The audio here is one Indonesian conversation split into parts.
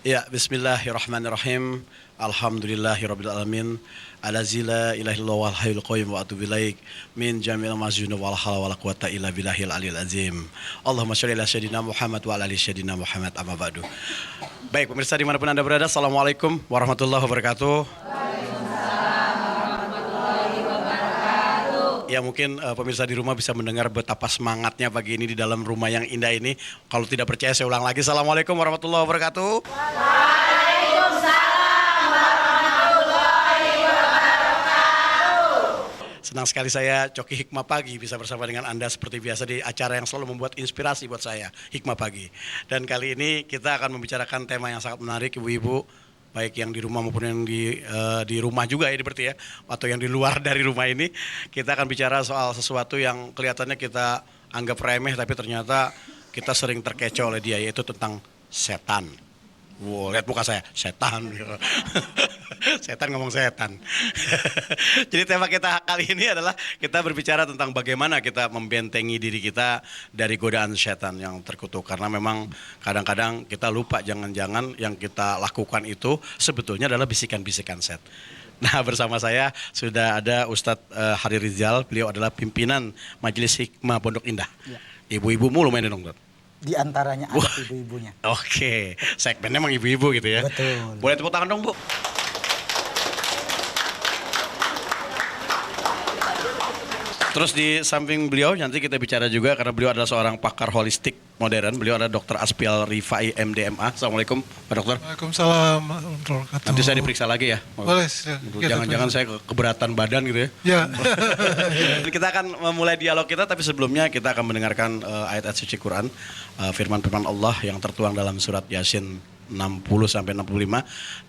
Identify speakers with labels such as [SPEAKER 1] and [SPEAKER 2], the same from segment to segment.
[SPEAKER 1] Ya, bismillahirrahmanirrahim. Alhamdulillahirabbil alamin. Allazi la ilaha illallah wal hayyul qayyum wa atubu ilaik min jami'il mazuni wal hawla wala quwata illa billahil aliyil azim. Allahumma shalli ala sayyidina Muhammad wa ala ali sayyidina Muhammad amma ba'du. Baik, pemirsa dimanapun Anda berada, assalamualaikum warahmatullahi wabarakatuh. Ya mungkin pemirsa di rumah bisa mendengar betapa semangatnya pagi ini di dalam rumah yang indah ini. Kalau tidak percaya saya ulang lagi. Assalamualaikum warahmatullahi wabarakatuh. Waalaikumsalam warahmatullahi wabarakatuh. Senang sekali saya Coki Hikmah Pagi bisa bersama dengan Anda seperti biasa di acara yang selalu membuat inspirasi buat saya, Hikmah Pagi. Dan kali ini kita akan membicarakan tema yang sangat menarik, ibu-ibu. Baik yang di rumah maupun yang di rumah juga ya berarti ya, atau yang di luar dari rumah ini, kita akan bicara soal sesuatu yang kelihatannya kita anggap remeh tapi ternyata kita sering terkecoh oleh dia, yaitu tentang setan. Wow, lihat muka saya, setan. Setan ngomong setan. Jadi tema kita kali ini adalah kita berbicara tentang bagaimana kita membentengi diri kita dari godaan setan yang terkutuk. Karena memang kadang-kadang kita lupa, jangan-jangan yang kita lakukan itu sebetulnya adalah bisikan-bisikan setan. Nah, bersama saya sudah ada Ustadz Hari Rizal. Beliau adalah pimpinan Majelis Hikmah Pondok Indah. Ya. Ibu-ibu mulu main dong, Dok.
[SPEAKER 2] Di antaranya ada ibu-ibunya.
[SPEAKER 1] Oke, segmennya emang ibu-ibu gitu ya.
[SPEAKER 2] Betul.
[SPEAKER 1] Boleh tepuk tangan dong, Bu. Terus di samping beliau nanti kita bicara juga karena beliau adalah seorang pakar holistik modern. Beliau adalah Dr. Aspial Rifai MDMA. Assalamualaikum Pak Dokter.
[SPEAKER 3] Waalaikumsalam.
[SPEAKER 1] Nanti saya diperiksa lagi ya.
[SPEAKER 3] Boleh.
[SPEAKER 1] Jangan-jangan saya keberatan badan gitu ya.
[SPEAKER 3] Ya.
[SPEAKER 1] Kita akan memulai dialog kita, tapi sebelumnya kita akan mendengarkan ayat-ayat suci Quran, firman-firman Allah yang tertuang dalam surat Yasin 60-65,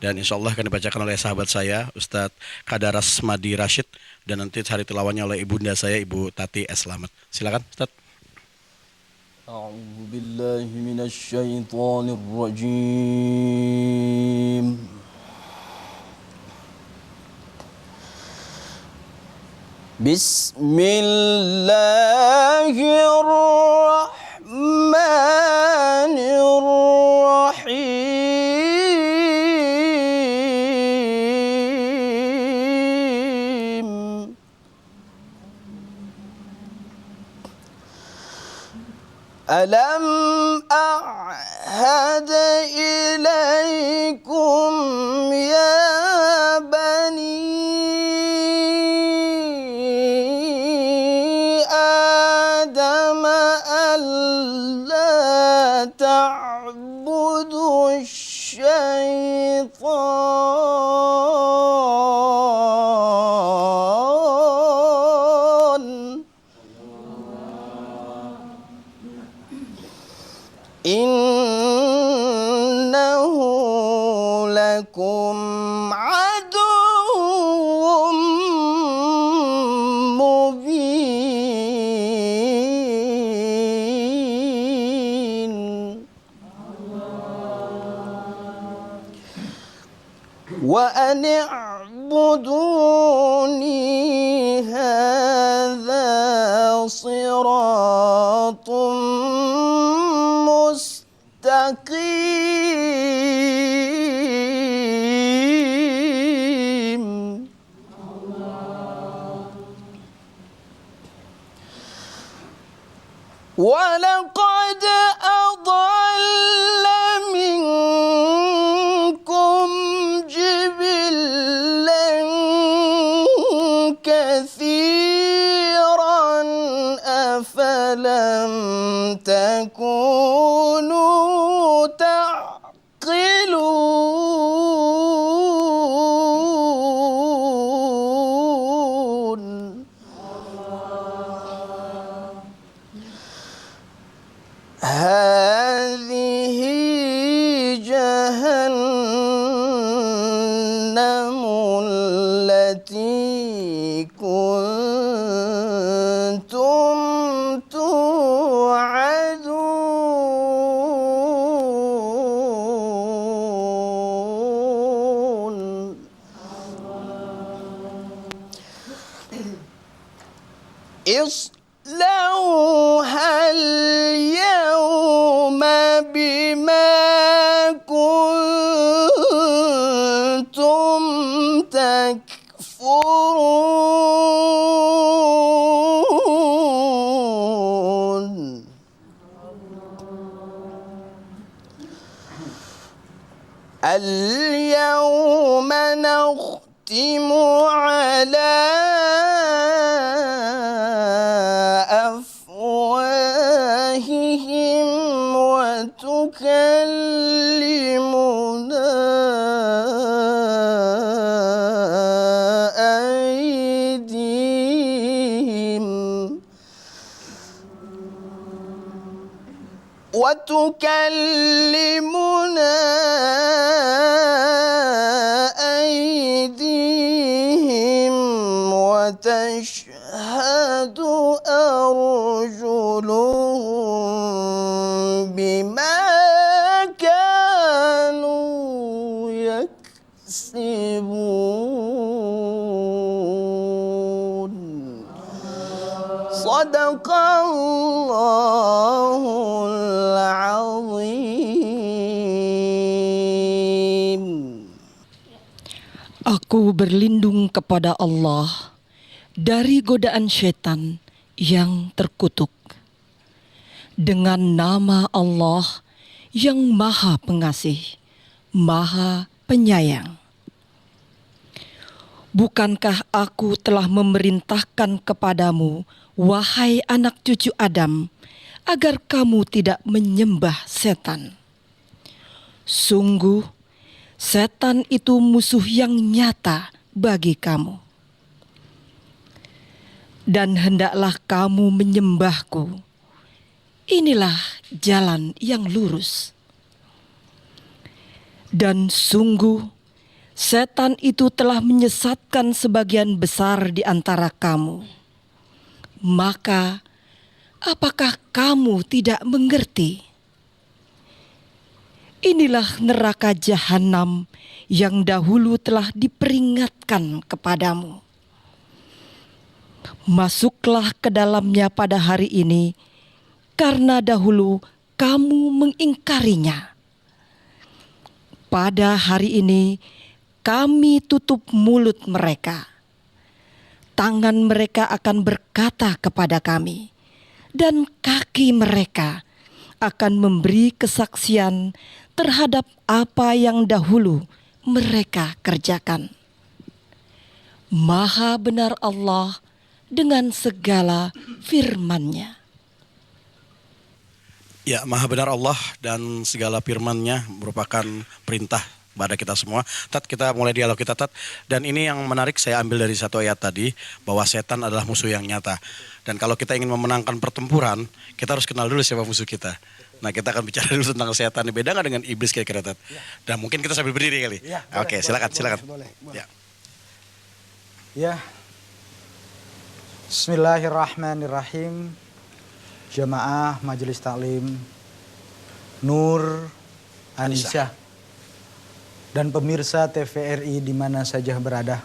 [SPEAKER 1] dan insya Allah akan dibacakan oleh sahabat saya Ustadz Kadaras Madi Rashid, dan nanti hari tilawahnya oleh ibunda saya Ibu Tati S. Slamet. Silakan Ustadz.
[SPEAKER 4] A'udzu billahi minasy syaithanir rajim. Bismillahirrahmanirrahim. Alam a'had ilaikum ya bani Adam alla ta'budu syaitan innahu lakum aduwwum mubin. Wa an i'buduni hadza siratun mustaqim. Walaqad adalla minkum jibillan kathiran afalam takunu ta'qilun. Hadhihi jahannamul lati kuntum tu'adun. Islauha al-yawma bima kuntum يكفرون اليوم نختم على أفواههم وتكلمنا أيديهم وتشهد أرجلهم بما كانوا يكسبون صدق الله العظيم.
[SPEAKER 3] Aku berlindung kepada Allah dari godaan setan yang terkutuk. Dengan nama Allah yang Maha Pengasih, Maha Penyayang. Bukankah aku telah memerintahkan kepadamu, wahai anak cucu Adam, agar kamu tidak menyembah setan? Sungguh, setan itu musuh yang nyata bagi kamu. Dan hendaklah kamu menyembahku. Inilah jalan yang lurus. Dan sungguh, setan itu telah menyesatkan sebagian besar di antara kamu. Maka, apakah kamu tidak mengerti? Inilah neraka jahanam yang dahulu telah diperingatkan kepadamu. Masuklah ke dalamnya pada hari ini, karena dahulu kamu mengingkarinya. Pada hari ini kami tutup mulut mereka. Tangan mereka akan berkata kepada kami, dan kaki mereka akan memberi kesaksian terhadap apa yang dahulu mereka kerjakan. Maha benar Allah dengan segala firman-Nya.
[SPEAKER 1] Ya, Maha benar Allah dan segala firman-Nya merupakan perintah pada kita semua. Tat, kita mulai dialog kita, Tat. Dan ini yang menarik saya ambil dari satu ayat tadi, bahwa setan adalah musuh yang nyata. Dan kalau kita ingin memenangkan pertempuran, kita harus kenal dulu siapa musuh kita. Nah, kita akan bicara dulu tentang setan. Beda nggak dengan iblis kira-kira, Tat? Ya. Dan mungkin kita sambil berdiri kali. Ya, oke, silakan.
[SPEAKER 2] Boleh.
[SPEAKER 1] Ya.
[SPEAKER 2] Ya. Bismillahirrahmanirrahim. Jamaah Majelis Taklim Nur Anissa dan pemirsa TVRI di mana saja berada.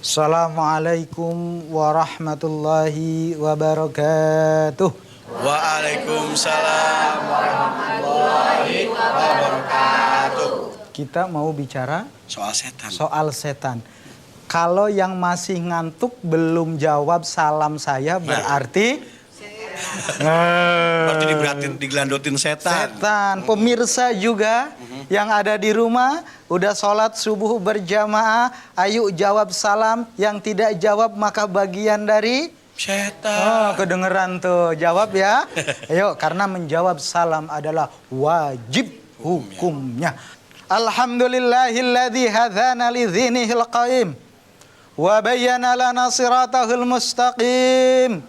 [SPEAKER 2] Assalamualaikum warahmatullahi wabarakatuh.
[SPEAKER 1] Waalaikumsalam warahmatullahi wabarakatuh.
[SPEAKER 2] Kita mau bicara
[SPEAKER 1] soal setan.
[SPEAKER 2] Kalau yang masih ngantuk belum jawab salam saya berarti
[SPEAKER 1] berarti digelandotin setan.
[SPEAKER 2] Pemirsa juga yang ada di rumah udah sholat subuh berjamaah, ayo jawab salam. Yang tidak jawab maka bagian dari
[SPEAKER 1] setan.
[SPEAKER 2] Oh, kedengeran tuh, jawab ya. Ayo, karena menjawab salam adalah wajib hukumnya. Alhamdulillahilladzi hadzana lidzinihil qaim wa bayyana lana siratahul mustaqim.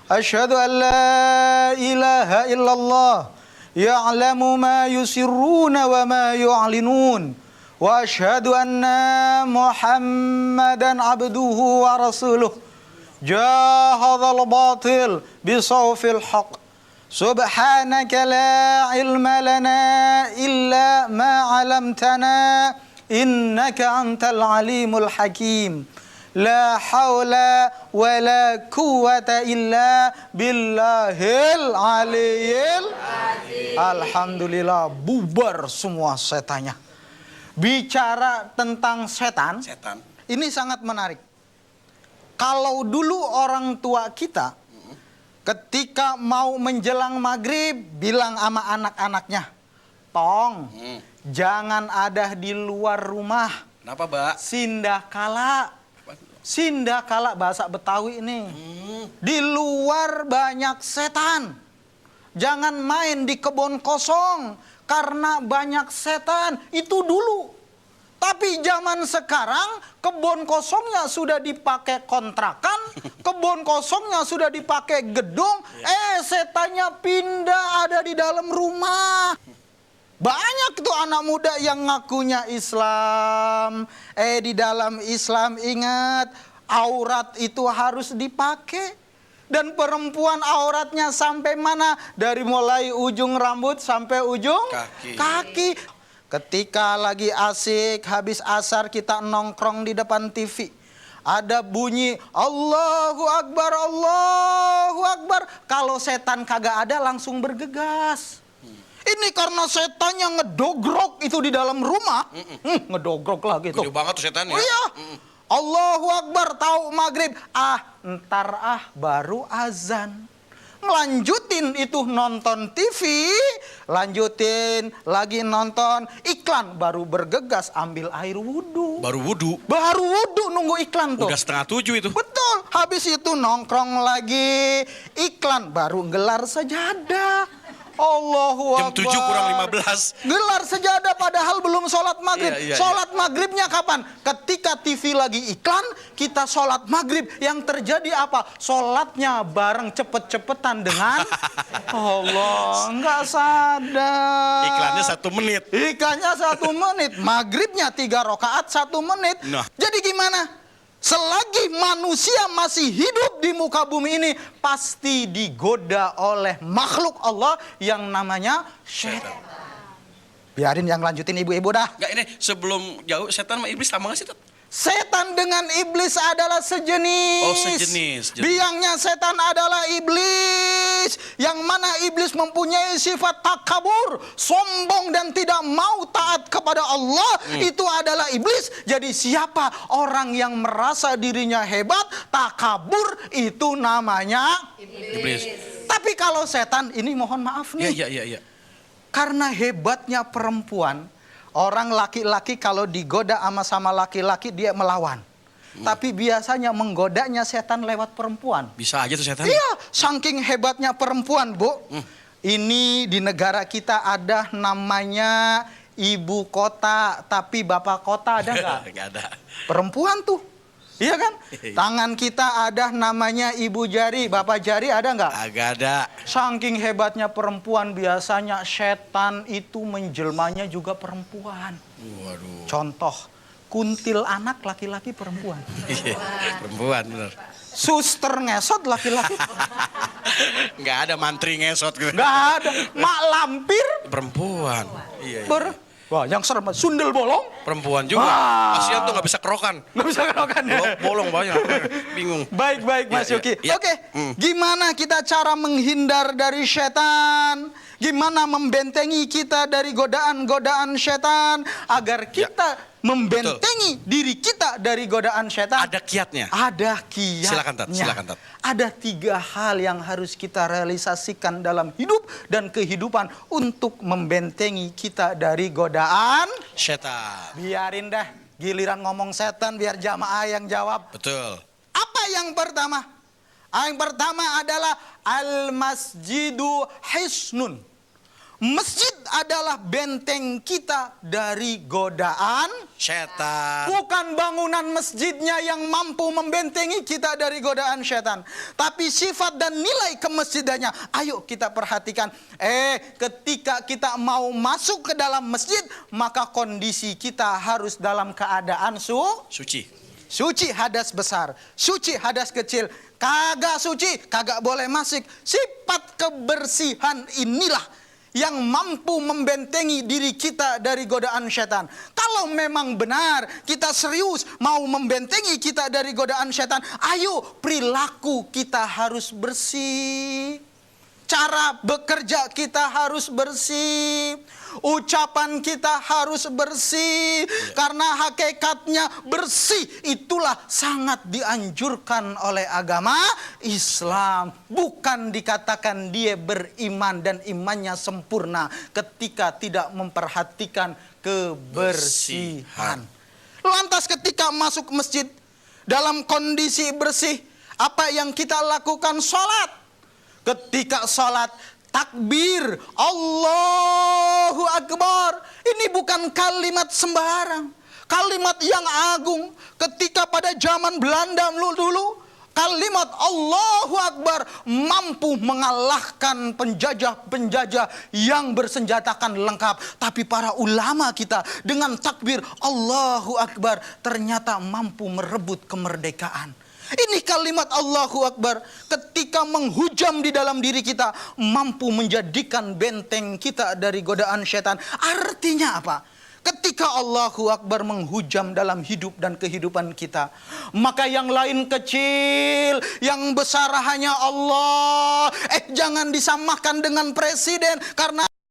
[SPEAKER 2] Asyhadu an la ilaha illallah ya'lamu ma yusirruna wa ma yu'linun wa asyhadu anna Muhammadan abduhu wa rasuluh jahadhal batil bisawfil haqq subhanaka la ilma lana illa ma 'allamtana innaka antal alimul hakim. La haula wa la quwata illa billahil aliyil. Alhamdulillah, bubar semua setannya. Bicara tentang setan. Ini sangat menarik. Kalau dulu orang tua kita ketika mau menjelang maghrib bilang sama anak-anaknya, tong, jangan ada di luar rumah.
[SPEAKER 1] Kenapa, Mbak?
[SPEAKER 2] Sindakala bahasa Betawi ini. Di luar banyak setan. Jangan main di kebun kosong karena banyak setan. Itu dulu. Tapi zaman sekarang kebun kosongnya sudah dipakai kontrakan, kebun kosongnya sudah dipakai gedung, setannya pindah ada di dalam rumah. Banyak tuh anak muda yang ngakunya Islam. Di dalam Islam ingat, aurat itu harus dipakai. Dan perempuan auratnya sampai mana? Dari mulai ujung rambut sampai ujung kaki. Ketika lagi asik, habis asar kita nongkrong di depan TV. Ada bunyi Allahu Akbar, Allahu Akbar. Kalau setan kagak ada langsung bergegas. Ini karena setannya ngedogrok itu di dalam rumah. Ngedogrok lagi tuh.
[SPEAKER 1] Gede banget tuh setannya.
[SPEAKER 2] Oh iya. Allahu Akbar, tahu maghrib. Ntar baru azan. Lanjutin itu nonton TV, lanjutin lagi nonton iklan, baru bergegas ambil air wudhu.
[SPEAKER 1] Baru wudhu
[SPEAKER 2] Nunggu iklan tuh.
[SPEAKER 1] Udah 6:30 itu.
[SPEAKER 2] Betul. Habis itu nongkrong lagi, iklan, baru gelar sajadah. Allahu
[SPEAKER 1] Jam
[SPEAKER 2] Akbar.
[SPEAKER 1] 7 kurang 15.
[SPEAKER 2] Gelar sejadah padahal belum sholat maghrib.
[SPEAKER 1] Iya.
[SPEAKER 2] Sholat maghribnya kapan? Ketika TV lagi iklan, kita sholat maghrib. Yang terjadi apa? Sholatnya bareng cepet-cepetan dengan Allah. Nggak sadar.
[SPEAKER 1] Iklannya 1 menit.
[SPEAKER 2] Iklannya 1 menit. Maghribnya 3 rakaat 1 menit.
[SPEAKER 1] Nah.
[SPEAKER 2] Jadi gimana? Selagi manusia masih hidup di muka bumi ini, pasti digoda oleh makhluk Allah yang namanya setan. Biarin yang lanjutin ibu-ibu dah.
[SPEAKER 1] Enggak, ini sebelum jauh, setan sama iblis sama nggak sih, Tat?
[SPEAKER 2] Setan dengan iblis adalah sejenis.
[SPEAKER 1] Oh, sejenis.
[SPEAKER 2] Biangnya setan adalah iblis. Yang mana iblis mempunyai sifat takabur, sombong dan tidak mau taat kepada Allah. Itu adalah iblis. Jadi siapa orang yang merasa dirinya hebat, takabur, itu namanya
[SPEAKER 1] Iblis.
[SPEAKER 2] Tapi kalau setan, ini mohon maaf nih.
[SPEAKER 1] Iya.
[SPEAKER 2] Karena hebatnya perempuan, orang laki-laki kalau digoda sama laki-laki dia melawan. Tapi biasanya menggodanya setan lewat perempuan.
[SPEAKER 1] Bisa aja tuh setan.
[SPEAKER 2] Iya, saking hebatnya perempuan, Bu. Ini di negara kita ada namanya ibu kota, tapi bapak kota ada nggak?
[SPEAKER 1] Nggak ada.
[SPEAKER 2] Perempuan tuh. Iya kan? Tangan kita ada namanya ibu jari, bapak jari ada nggak?
[SPEAKER 1] Agak ada.
[SPEAKER 2] Saking hebatnya perempuan, biasanya setan itu menjelmanya juga perempuan.
[SPEAKER 1] Waduh.
[SPEAKER 2] Contoh, kuntil anak laki-laki perempuan.
[SPEAKER 1] Iya, perempuan bener.
[SPEAKER 2] Suster ngesot laki-laki.
[SPEAKER 1] Nggak ada mantri ngesot gitu.
[SPEAKER 2] Nggak ada. Mak lampir
[SPEAKER 1] Perempuan. Iya.
[SPEAKER 2] Wah, yang serem, sundel bolong.
[SPEAKER 1] Perempuan juga.
[SPEAKER 2] Wah.
[SPEAKER 1] Kasihan tuh nggak bisa kerokan.
[SPEAKER 2] Nggak bisa kerokan ya.
[SPEAKER 1] Bolong banyak. Bingung.
[SPEAKER 2] Baik Mas
[SPEAKER 1] Iya,
[SPEAKER 2] Yuki.
[SPEAKER 1] iya.
[SPEAKER 2] Oke, gimana kita cara menghindar dari setan? Gimana membentengi kita dari godaan-godaan setan agar kita membentengi diri kita dari godaan setan?
[SPEAKER 1] Ada kiatnya.
[SPEAKER 2] Ada kiatnya.
[SPEAKER 1] Silakan, Tat.
[SPEAKER 2] Ada 3 hal yang harus kita realisasikan dalam hidup dan kehidupan untuk membentengi kita dari godaan
[SPEAKER 1] Setan.
[SPEAKER 2] Biarin dah, giliran ngomong setan biar jamaah yang jawab.
[SPEAKER 1] Betul.
[SPEAKER 2] Apa yang pertama? Yang pertama adalah al-masjidu hisnun. Masjid adalah benteng kita dari godaan
[SPEAKER 1] Setan.
[SPEAKER 2] Bukan bangunan masjidnya yang mampu membentengi kita dari godaan setan, tapi sifat dan nilai kemasjidannya. Ayo kita perhatikan. Ketika kita mau masuk ke dalam masjid, maka kondisi kita harus dalam keadaan
[SPEAKER 1] Suci.
[SPEAKER 2] suci hadas besar, suci hadas kecil. Kagak suci, kagak boleh masuk. Sifat kebersihan inilah yang mampu membentengi diri kita dari godaan setan. Kalau memang benar kita serius mau membentengi kita dari godaan setan, ayo perilaku kita harus bersih. Cara bekerja kita harus bersih. Ucapan kita harus bersih. Karena hakikatnya bersih itulah sangat dianjurkan oleh agama Islam. Bukan dikatakan dia beriman dan imannya sempurna ketika tidak memperhatikan kebersihan. Lantas ketika masuk masjid dalam kondisi bersih, apa yang kita lakukan? Sholat. Ketika sholat, takbir, Allahu Akbar. Ini bukan kalimat sembarang, kalimat yang agung. Ketika pada zaman Belanda dulu, kalimat Allahu Akbar mampu mengalahkan penjajah-penjajah yang bersenjatakan lengkap. Tapi para ulama kita dengan takbir Allahu Akbar ternyata mampu merebut kemerdekaan. Ini kalimat Allahu Akbar ketika menghujam di dalam diri kita mampu menjadikan benteng kita dari godaan setan. Artinya apa? Ketika Allahu Akbar menghujam dalam hidup dan kehidupan kita, maka yang lain kecil, yang besar hanya Allah. Jangan disamakan dengan presiden, karena